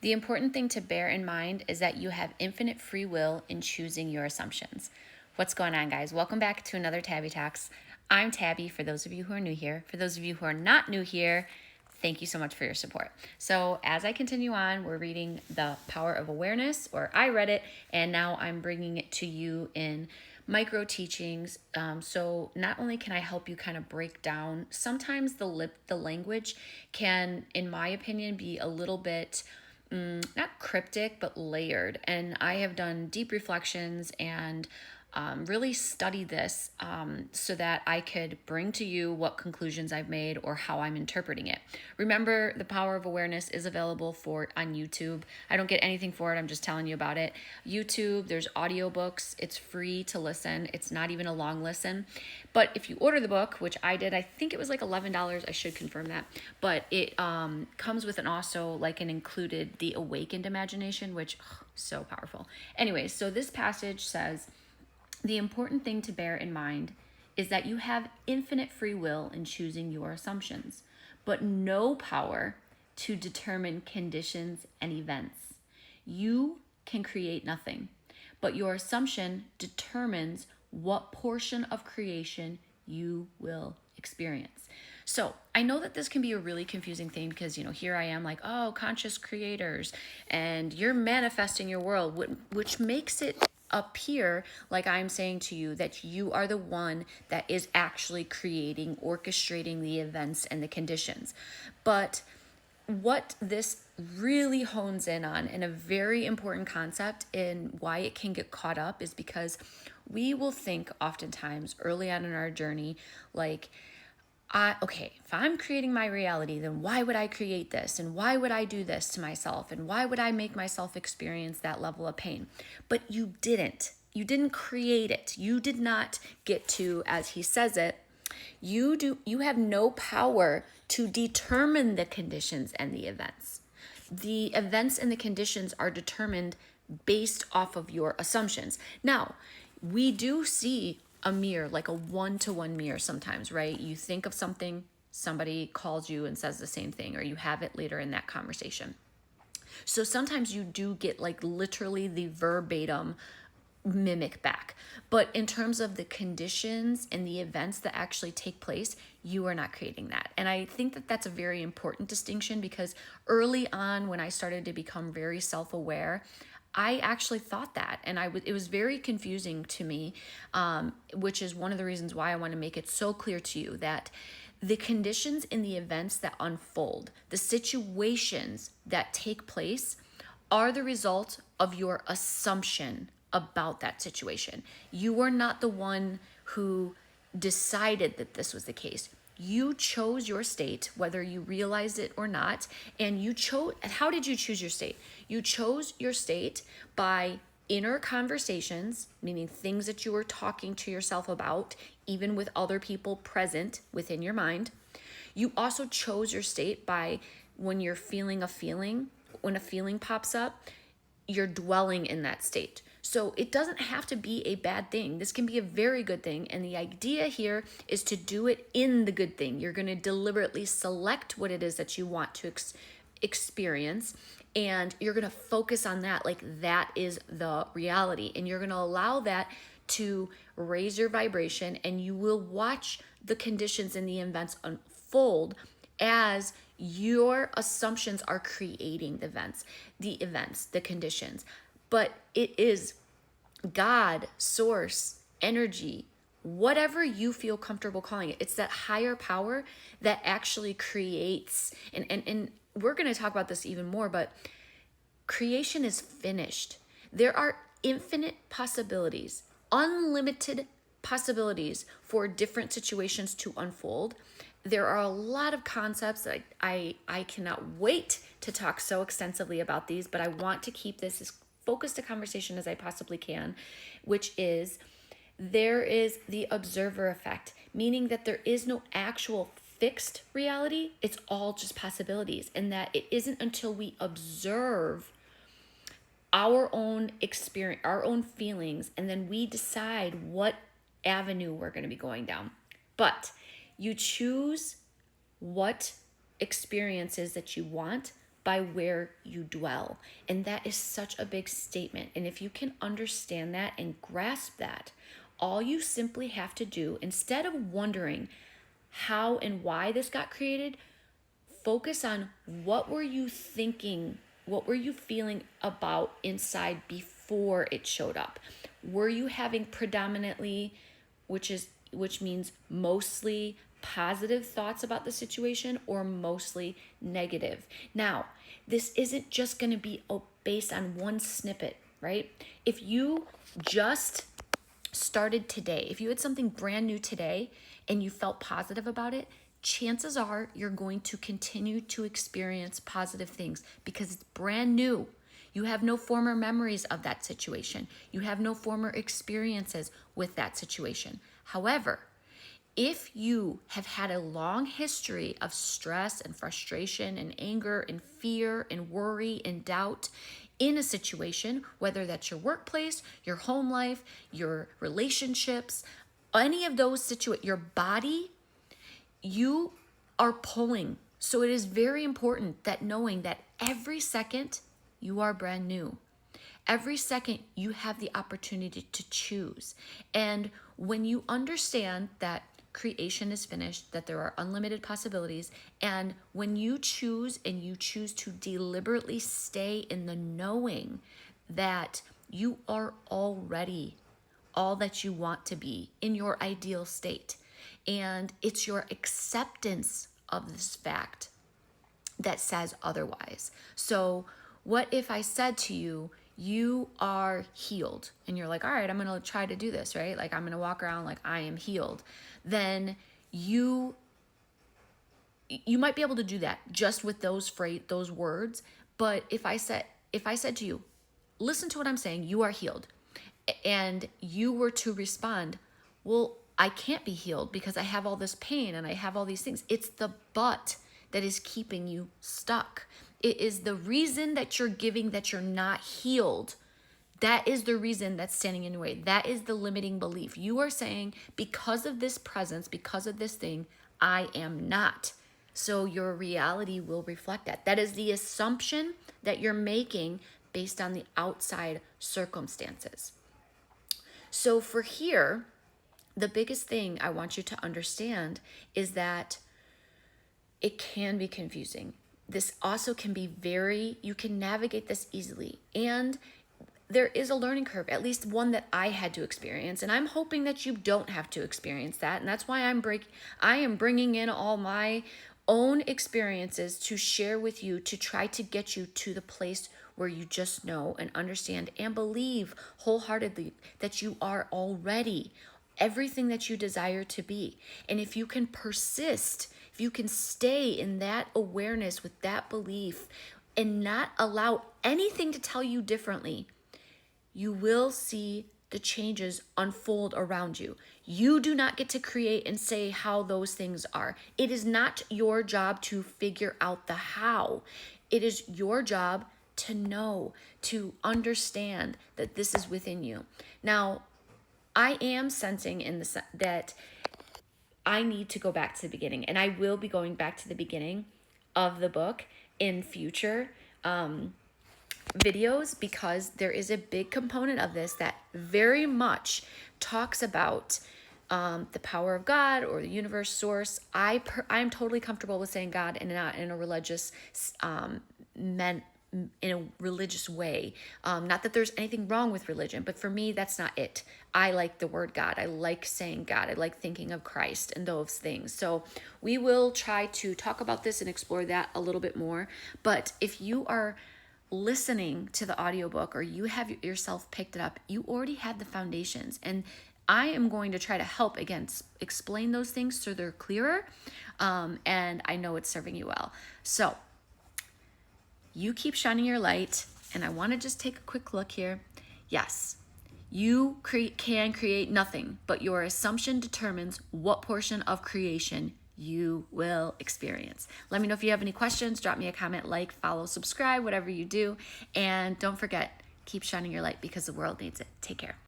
The important thing to bear in mind is that you have infinite free will in choosing your assumptions. What's going on, guys? Welcome back to another Tabbie Talks. I'm Tabbie, for those of you who are new here. For those of you who are not new here, thank you so much for your support. So as I continue on, we're reading The Power of Awareness, or I read it, and now I'm bringing it to you in micro teachings. So not only can I help you kind of break down, sometimes the language can, in my opinion, be a little bit not cryptic, but layered. And I have done deep reflections and really studied this so that I could bring to you what conclusions I've made or how I'm interpreting it. Remember, The Power of Awareness is available on YouTube. I don't get anything for it. I'm just telling you about it. YouTube, there's audiobooks. It's free to listen. It's not even a long listen. But if you order the book, which I did, I think it was like $11. I should confirm that. But it comes with an included The Awakened Imagination, which so powerful. Anyways, so this passage says, the important thing to bear in mind is that you have infinite free will in choosing your assumptions, but no power to determine conditions and events. You can create nothing, but your assumption determines what portion of creation you will experience. So I know that this can be a really confusing thing because, here I am like, oh, conscious creators, and you're manifesting your world, which makes it appear like I'm saying to you that you are the one that is actually creating, orchestrating the events and the conditions. But what this really hones in on, and a very important concept in why it can get caught up, is because we will think oftentimes early on in our journey, like, if I'm creating my reality, then why would I create this? And why would I do this to myself? And why would I make myself experience that level of pain? But you didn't. You didn't create it. You did not get to, as he says it, you have no power to determine the conditions and the events. The events and the conditions are determined based off of your assumptions. Now, we do see a mirror, like a one-to-one mirror sometimes, right? You think of something, somebody calls you and says the same thing, or you have it later in that conversation. So sometimes you do get like literally the verbatim mimic back. But in terms of the conditions and the events that actually take place, you are not creating that. And I think that that's a very important distinction, because early on when I started to become very self-aware, I actually thought that, and it was very confusing to me, which is one of the reasons why I want to make it so clear to you that the conditions and the events that unfold, the situations that take place, are the result of your assumption about that situation. You were not the one who decided that this was the case. You chose your state, whether you realized it or not, and how did you choose your state? You chose your state by inner conversations, meaning things that you were talking to yourself about, even with other people present within your mind. You also chose your state by when you're feeling a feeling, when a feeling pops up, you're dwelling in that state. So it doesn't have to be a bad thing. This can be a very good thing. And the idea here is to do it in the good thing. You're going to deliberately select what it is that you want to experience. And you're going to focus on that. Like that is the reality. And you're going to allow that to raise your vibration. And you will watch the conditions and the events unfold as your assumptions are creating the events, the conditions. But it is God, source, energy, whatever you feel comfortable calling it. It's that higher power that actually creates. And we're going to talk about this even more, but creation is finished. There are infinite possibilities, unlimited possibilities for different situations to unfold. There are a lot of concepts that I cannot wait to talk so extensively about these, but I want to keep this as focused a conversation as I possibly can, which is there is the observer effect, meaning that there is no actual fixed reality. It's all just possibilities, and that it isn't until we observe our own experience, our own feelings, and then we decide what avenue we're going to be going down. But you choose what experiences that you want by where you dwell. And that is such a big statement. And if you can understand that and grasp that, all you simply have to do, instead of wondering how and why this got created, focus on what were you thinking, what were you feeling about inside before it showed up. Were you having predominantly, which means mostly positive thoughts about the situation, or mostly negative? Now, this isn't just going to be based on one snippet, right? If you just started today, if you had something brand new today and you felt positive about it, chances are you're going to continue to experience positive things because it's brand new. You have no former memories of that situation. You have no former experiences with that situation. However, if you have had a long history of stress and frustration and anger and fear and worry and doubt in a situation, whether that's your workplace, your home life, your relationships, any of those situations, your body, you are pulling. So it is very important that knowing that every second you are brand new. Every second you have the opportunity to choose. And when you understand that creation is finished, that there are unlimited possibilities, and when you choose and you choose to deliberately stay in the knowing that you are already all that you want to be in your ideal state, and it's your acceptance of this fact that says otherwise. So what if I said to you, you are healed, and you're like, all right, I'm going to try to do this, right? Like, I'm going to walk around like I am healed. Then you might be able to do that just with those words. But if I said to you, listen to what I'm saying, you are healed, and you were to respond, well, I can't be healed because I have all this pain and I have all these things. It's the but that is keeping you stuck. It is the reason that you're giving that you're not healed. That is the reason that's standing in your way. That is the limiting belief. You are saying, because of this presence, because of this thing, I am not. So your reality will reflect that. That is the assumption that you're making based on the outside circumstances. So for here, the biggest thing I want you to understand is that it can be confusing. This also can be you can navigate this easily. And there is a learning curve, at least one that I had to experience. And I'm hoping that you don't have to experience that. And that's why I am bringing in all my own experiences to share with you, to try to get you to the place where you just know and understand and believe wholeheartedly that you are already everything that you desire to be. And if you can persist, if you can stay in that awareness with that belief and not allow anything to tell you differently, you will see the changes unfold around you. You do not get to create and say how those things are. It is not your job to figure out the how. It is your job to know, to understand that this is within you. Now, I am sensing that I need to go back to the beginning, and I will be going back to the beginning of the book in future videos, because there is a big component of this that very much talks about the power of God or the universe, source. I'm totally comfortable with saying God and not in a religious in a religious way. Not that there's anything wrong with religion, but for me, that's not it. I like the word God. I like saying God. I like thinking of Christ and those things. So we will try to talk about this and explore that a little bit more. But if you are listening to the audiobook or you have yourself picked it up, you already had the foundations. And I am going to try to help, again, explain those things so they're clearer. And I know it's serving you well. So you keep shining your light. And I want to just take a quick look here. Yes, you can create nothing, but your assumption determines what portion of creation you will experience. Let me know if you have any questions. Drop me a comment, like, follow, subscribe, whatever you do. And don't forget, keep shining your light because the world needs it. Take care.